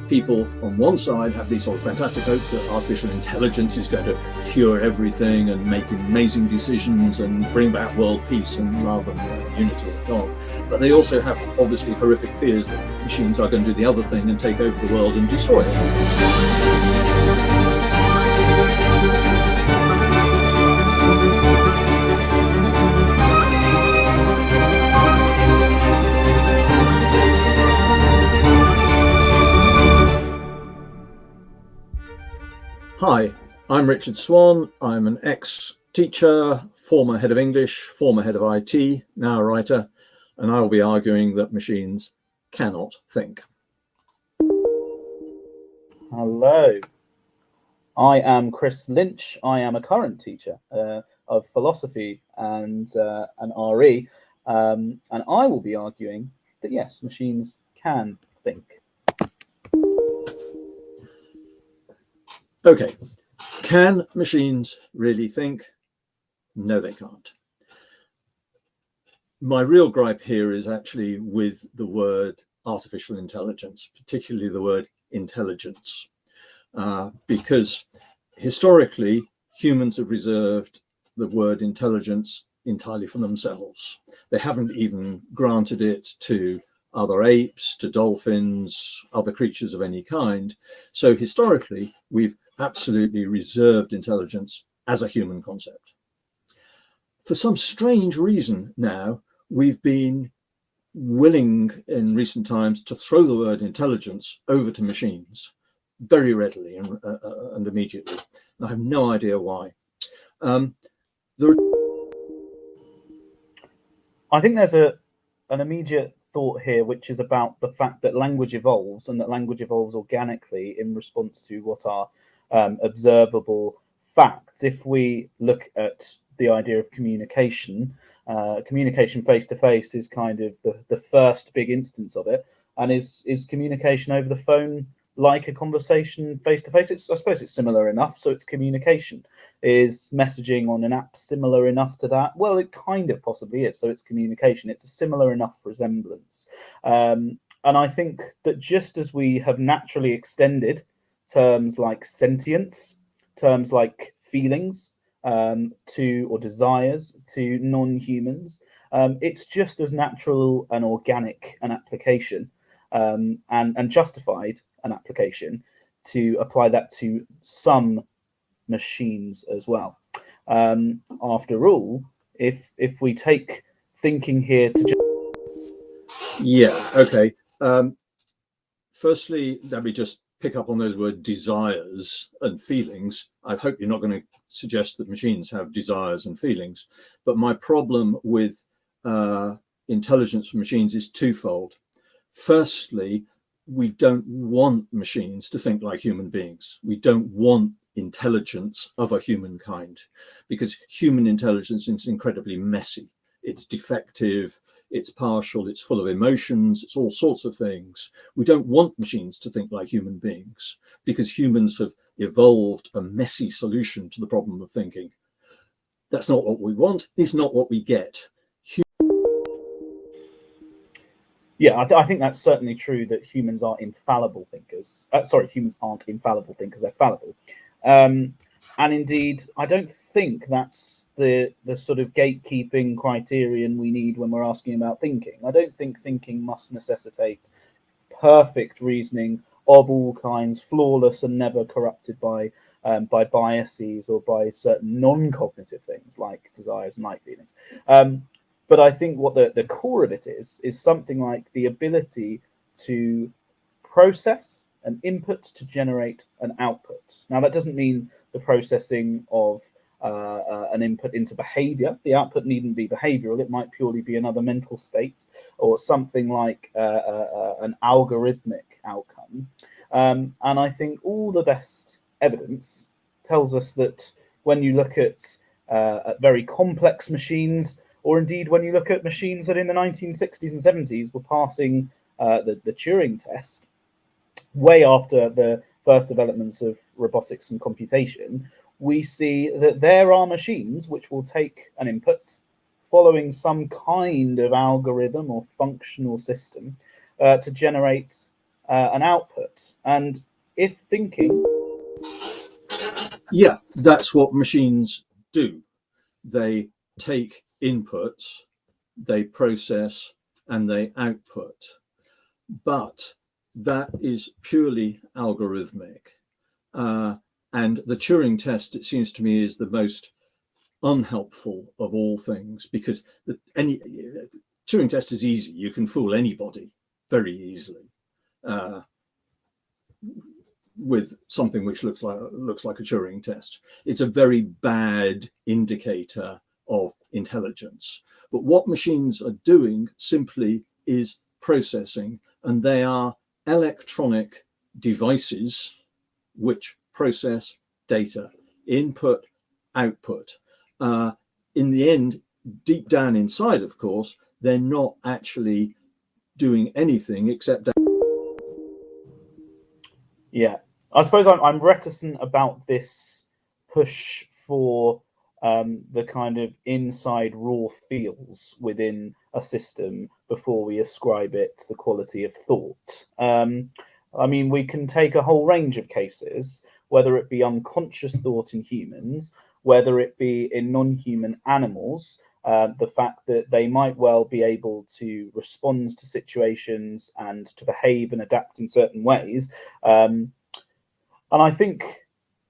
people on one side have these sort of fantastic hopes that artificial intelligence is going to cure everything and make amazing decisions and bring back world peace and love and unity and so on. But they also have obviously horrific fears that machines are going to do the other thing and take over the world and destroy it. Hi, I'm Richard Swan. I'm an ex-teacher, former head of English, former head of IT, now a writer, and I will be arguing that machines cannot think. Hello, I am Chris Lynch. I am a current teacher of philosophy and RE, and I will be arguing that yes, machines can think. Okay, can machines really think? No, they can't. My real gripe here is actually with the word artificial intelligence, particularly the word intelligence, because historically humans have reserved the word intelligence entirely for themselves. They haven't even granted it to other apes, to dolphins, other creatures of any kind. So historically, we've absolutely reserved intelligence as a human concept. For some strange reason now, we've been willing in recent times to throw the word intelligence over to machines very readily and immediately. And I have no idea why. I think there's an immediate thought here, which is about the fact that language evolves and that language evolves organically in response to what are observable facts. If we look at the idea of communication, communication face-to-face is kind of the first big instance of it. And is communication over the phone like a conversation face-to-face? I suppose it's similar enough, so it's communication. Is messaging on an app similar enough to that? Well, it kind of possibly is, so it's communication. It's a similar enough resemblance. And I think that just as we have naturally extended terms like sentience, terms like feelings, to or desires to non-humans, it's just as natural and organic an application and justified an application to apply that to some machines as well. After all, if we take thinking here to firstly, let me just pick up on those words desires and feelings. I hope you're not going to suggest that machines have desires and feelings, but my problem with intelligence for machines is twofold. Firstly, we don't want machines to think like human beings. We don't want intelligence of a human kind, because human intelligence is incredibly messy. It's defective, it's partial, it's full of emotions, it's all sorts of things. We don't want machines to think like human beings, because humans have evolved a messy solution to the problem of thinking. That's not what we want, it's not what we get. I think that's certainly true, that humans are infallible thinkers. Humans aren't infallible thinkers, they're fallible. And indeed, I don't think that's the sort of gatekeeping criterion we need when we're asking about thinking. I don't think thinking must necessitate perfect reasoning of all kinds, flawless and never corrupted by biases or by certain non-cognitive things like desires and like feelings. But I think what the core of it is something like the ability to process an input to generate an output. Now, that doesn't mean the processing of an input into behavior. The output needn't be behavioral. It might purely be another mental state or something like an algorithmic outcome. And I think all the best evidence tells us that when you look at very complex machines, or indeed when you look at machines that in the 1960s and 70s were passing the Turing test, way after the first developments of robotics and computation, we see that there are machines which will take an input following some kind of algorithm or functional system to generate an output. And if thinking, Yeah, that's what machines do. They take inputs, they process, and they output. But that is purely algorithmic. And the Turing test, it seems to me, is the most unhelpful of all things, because any Turing test is easy. You can fool anybody very easily with something which looks like a Turing test. It's a very bad indicator of intelligence. But what machines are doing simply is processing, and they are electronic devices which process data, input, output. In the end, deep down inside, of course, they're not actually doing anything except. yeah, I suppose I'm reticent about this push for the kind of inside raw feels within a system before we ascribe it the quality of thought. I mean, we can take a whole range of cases, whether it be unconscious thought in humans, whether it be in non-human animals, the fact that they might well be able to respond to situations and to behave and adapt in certain ways. And I think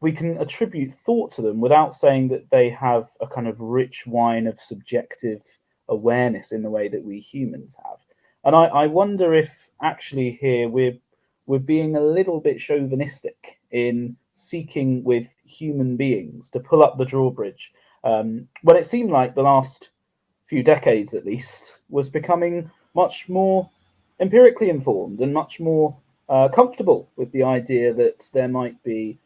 we can attribute thought to them without saying that they have a kind of rich wine of subjective awareness in the way that we humans have. And I wonder if actually here we're being a little bit chauvinistic in seeking with human beings to pull up the drawbridge, when it seemed like the last few decades at least was becoming much more empirically informed and much more comfortable with the idea that there might be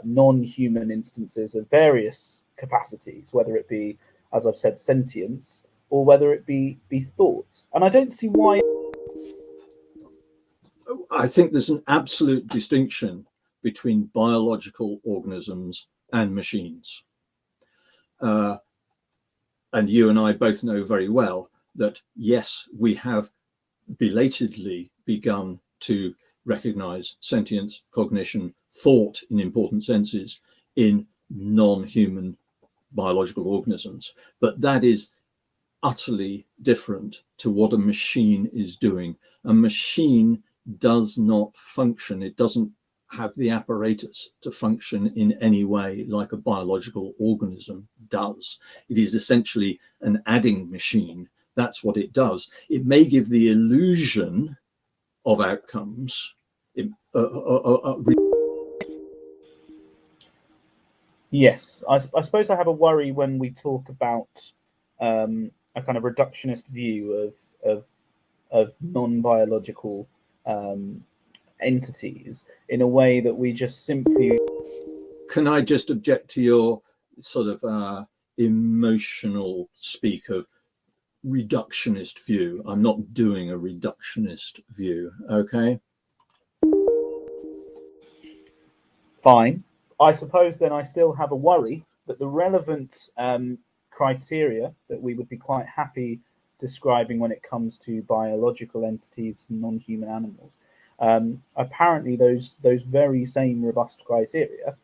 non-human instances of various capacities, whether it be, as I've said, sentience, or whether it be thought. And I don't see why. I think there's an absolute distinction between biological organisms and machines. And you and I both know very well that, yes, we have belatedly begun to recognize sentience, cognition, thought in important senses in non-human biological organisms. But that is utterly different to what a machine is doing. A machine does not function. It doesn't have the apparatus to function in any way like a biological organism does. It is essentially an adding machine. That's what it does. It may give the illusion of outcomes. Yes, I suppose I have a worry when we talk about a kind of reductionist view of non-biological entities in a way that we just simply. Can I just object to your sort of emotional speak of reductionist view? I'm not doing a reductionist view, okay? Fine. I suppose then I still have a worry that the relevant criteria that we would be quite happy describing when it comes to biological entities, non-human animals, apparently those very same robust criteria,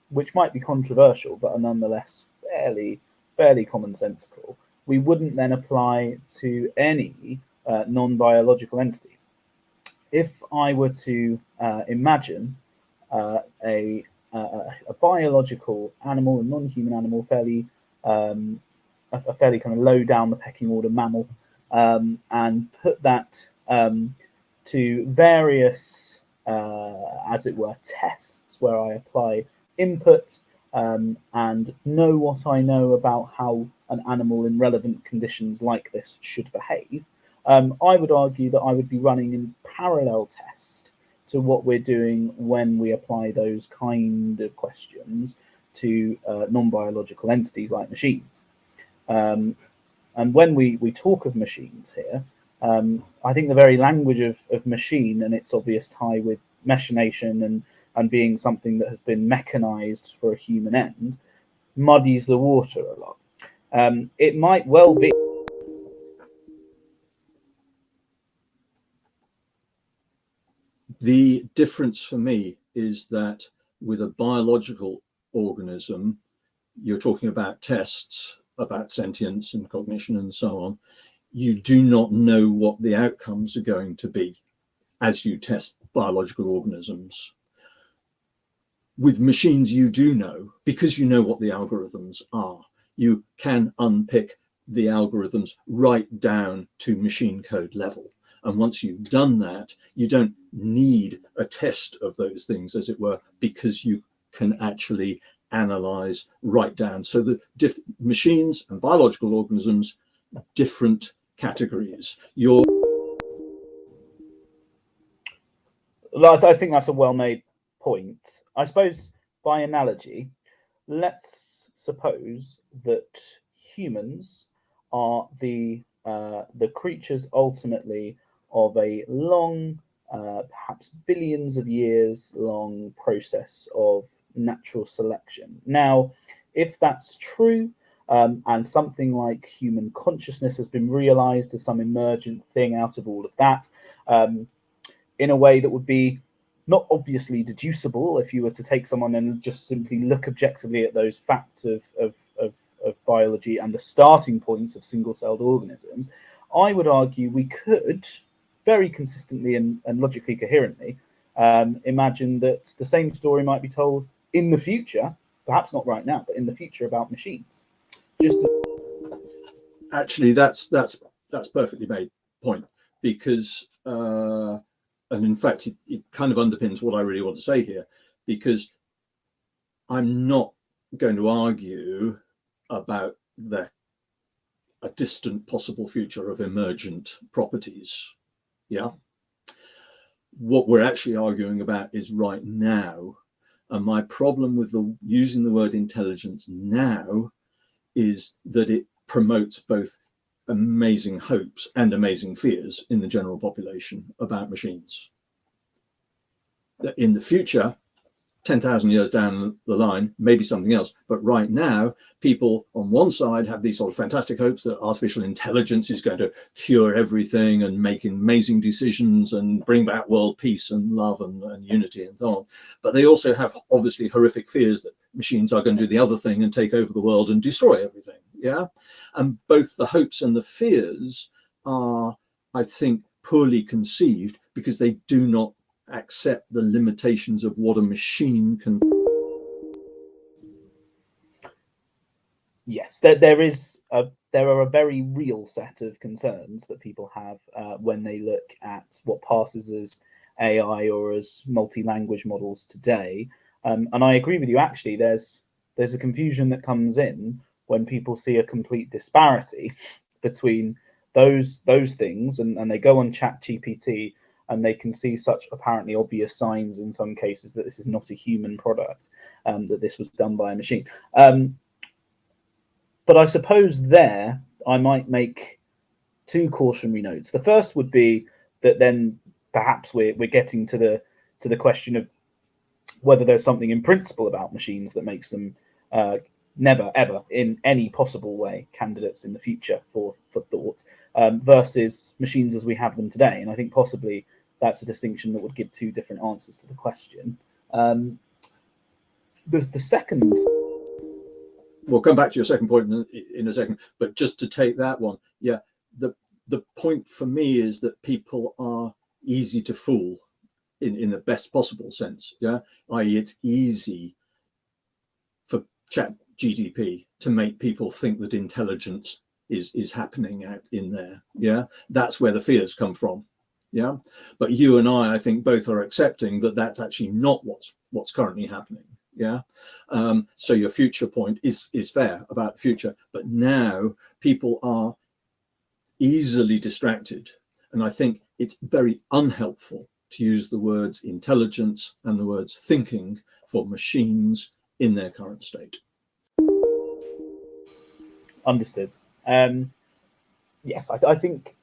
which might be controversial but are nonetheless fairly commonsensical, we wouldn't then apply to any non-biological entities. If I were to imagine a biological animal, a non-human animal, a fairly kind of low down the pecking order mammal, and put that to various, as it were, tests where I apply input and know what I know about how an animal in relevant conditions like this should behave, I would argue that I would be running in parallel test to what we're doing when we apply those kind of questions to non-biological entities like machines. And when we talk of machines here, I think the very language of machine and its obvious tie with machination and being something that has been mechanized for a human end muddies the water a lot. It might well be. The difference for me is that with a biological organism, you're talking about tests about sentience and cognition and so on. You do not know what the outcomes are going to be as you test biological organisms. With machines, you do know, because you know what the algorithms are. You can unpick the algorithms right down to machine code level. And once you've done that, you don't need a test of those things, as it were, because you can actually analyze right down. So the machines and biological organisms, different categories. I think that's a well-made point. I suppose by analogy, let's suppose that humans are the creatures ultimately of a long, perhaps billions of years long process of natural selection. Now, if that's true, and something like human consciousness has been realized as some emergent thing out of all of that, in a way that would be not obviously deducible if you were to take someone and just simply look objectively at those facts of biology and the starting points of single-celled organisms, I would argue we could very consistently and logically coherently imagine that the same story might be told in the future, perhaps not right now, but in the future, about machines. Actually, that's perfectly made point, because and in fact it kind of underpins what I really want to say here, because I'm not going to argue about a distant possible future of emergent properties. Yeah, what we're actually arguing about is right now. And my problem with using the word intelligence now is that it promotes both amazing hopes and amazing fears in the general population about machines. That in the future, 10,000 years down the line, maybe something else. But right now, people on one side have these sort of fantastic hopes that artificial intelligence is going to cure everything and make amazing decisions and bring back world peace and love and unity and so on. But they also have obviously horrific fears that machines are going to do the other thing and take over the world and destroy everything. Yeah. And both the hopes and the fears are, I think, poorly conceived, because they do not accept the limitations of what a machine can. Yes, there are a very real set of concerns that people have when they look at what passes as AI or as multi-language models today. And I agree with you. Actually, there's a confusion that comes in when people see a complete disparity between those things, and they go on ChatGPT and they can see such apparently obvious signs in some cases that this is not a human product, that this was done by a machine. But I suppose there I might make two cautionary notes. The first would be that then perhaps we're getting to the question of whether there's something in principle about machines that makes them never ever in any possible way candidates in the future for thought, versus machines as we have them today. And I think possibly that's a distinction that would give two different answers to the question. The second, we'll come back to your second point in a second, but just to take that one, yeah, the point for me is that people are easy to fool in the best possible sense. Yeah, i.e. it's easy for ChatGPT to make people think that intelligence is happening out in there. Yeah, that's where the fears come from. Yeah, but you and I think both are accepting that that's actually not what's currently happening. Yeah, so your future point is fair about the future, but now people are easily distracted, and I think it's very unhelpful to use the words intelligence and the words thinking for machines in their current state. Understood. Yes, I think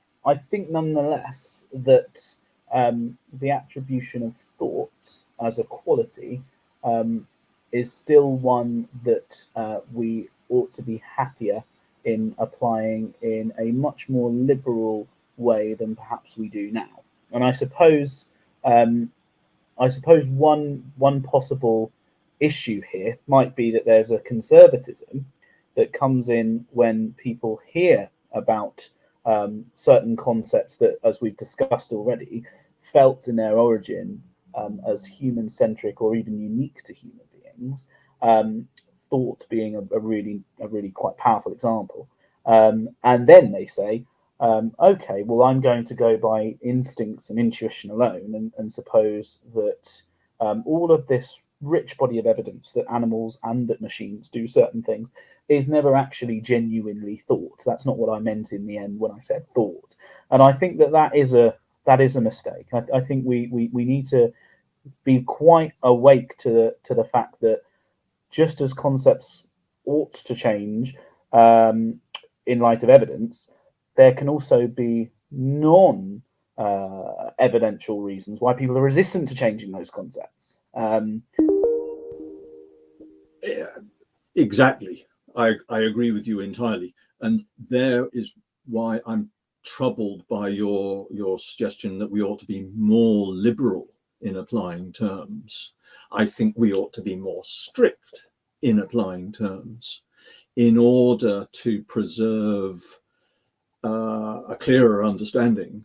nonetheless that the attribution of thought as a quality is still one that we ought to be happier in applying in a much more liberal way than perhaps we do now. And I suppose I suppose one possible issue here might be that there's a conservatism that comes in when people hear about certain concepts that, as we've discussed already, felt in their origin as human-centric or even unique to human beings. Thought being a really quite powerful example, and then they say, okay, well, I'm going to go by instincts and intuition alone, and suppose that all of this rich body of evidence that animals and that machines do certain things is never actually genuinely thought. That's not what I meant in the end when I said thought. And I think that is a mistake. I think we need to be quite awake to the fact that just as concepts ought to change in light of evidence, there can also be non-evidential reasons why people are resistant to changing those concepts. Exactly. I agree with you entirely. And there is why I'm troubled by your suggestion that we ought to be more liberal in applying terms. I think we ought to be more strict in applying terms in order to preserve a clearer understanding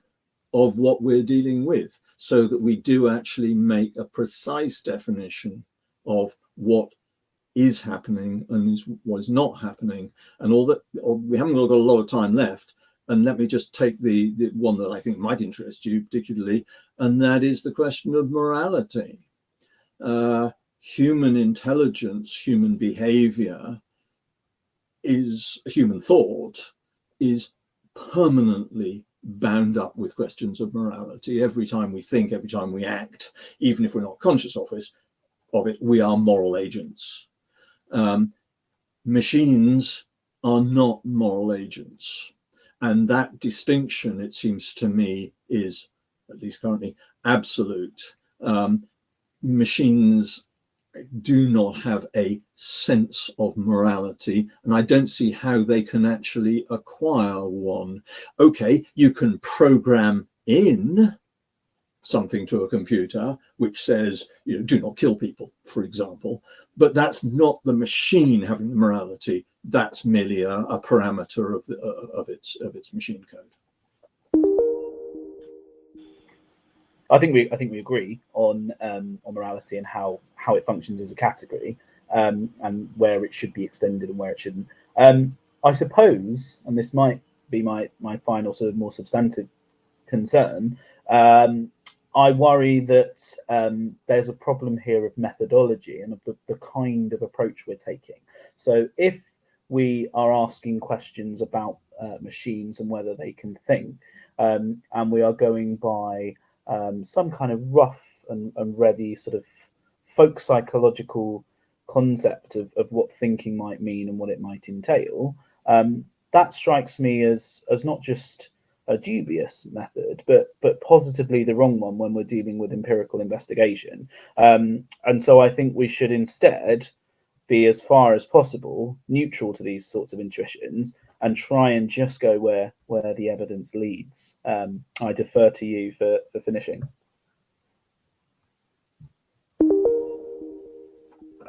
of what we're dealing with, so that we do actually make a precise definition of what is happening and what is not happening. And we haven't got a lot of time left. And let me just take the one that I think might interest you particularly, and that is the question of morality. Human intelligence, human behavior, human thought is permanently bound up with questions of morality. Every time we think, every time we act, even if we're not conscious of it, we are moral agents. Machines are not moral agents. And that distinction, it seems to me, is, at least currently, absolute. Machines do not have a sense of morality, and I don't see how they can actually acquire one. Okay, you can program in something to a computer which says, do not kill people, for example, but that's not the machine having the morality. That's merely a parameter of its machine code. I think we agree on morality and how it functions as a category, and where it should be extended and where it shouldn't. I suppose, and this might be my final sort of more substantive concern, I worry that there's a problem here of methodology and of the kind of approach we're taking. So if we are asking questions about machines and whether they can think, and we are going by some kind of rough and ready sort of folk psychological concept of what thinking might mean and what it might entail, that strikes me as not just a dubious method, but positively the wrong one when we're dealing with empirical investigation. And so I think we should instead be, as far as possible, neutral to these sorts of intuitions and try and just go where the evidence leads. I defer to you for finishing.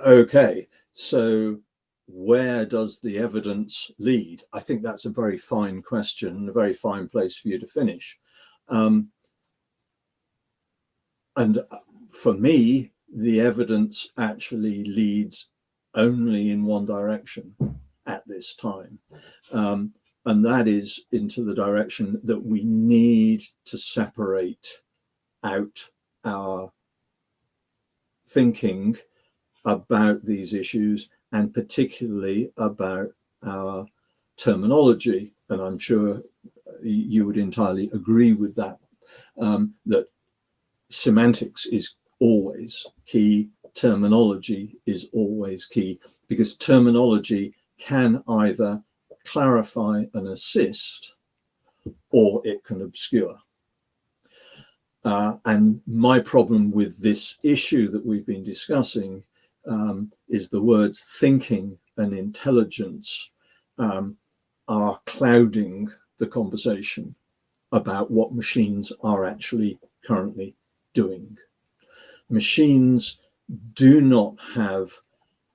Okay, so where does the evidence lead? I think that's a very fine question, a very fine place for you to finish. And for me, the evidence actually leads only in one direction at this time. And that is into the direction that we need to separate out our thinking about these issues, and particularly about our terminology. And I'm sure you would entirely agree with that, that semantics is always key, terminology is always key, because terminology can either clarify and assist, or it can obscure. And my problem with this issue that we've been discussing is the words thinking and intelligence are clouding the conversation about what machines are actually currently doing. machines do not have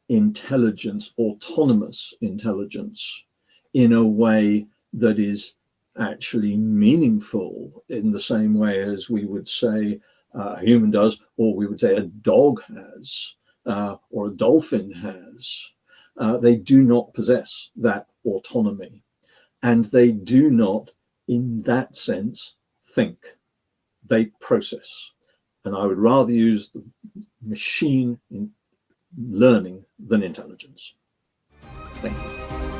intelligence, autonomous intelligence, in a way that is actually meaningful in the same way as we would say a human does, or we would say a dog has, or a dolphin has. They do not possess that autonomy, and they do not, in that sense, think. They process. And I would rather use the machine in learning than intelligence. Thank you.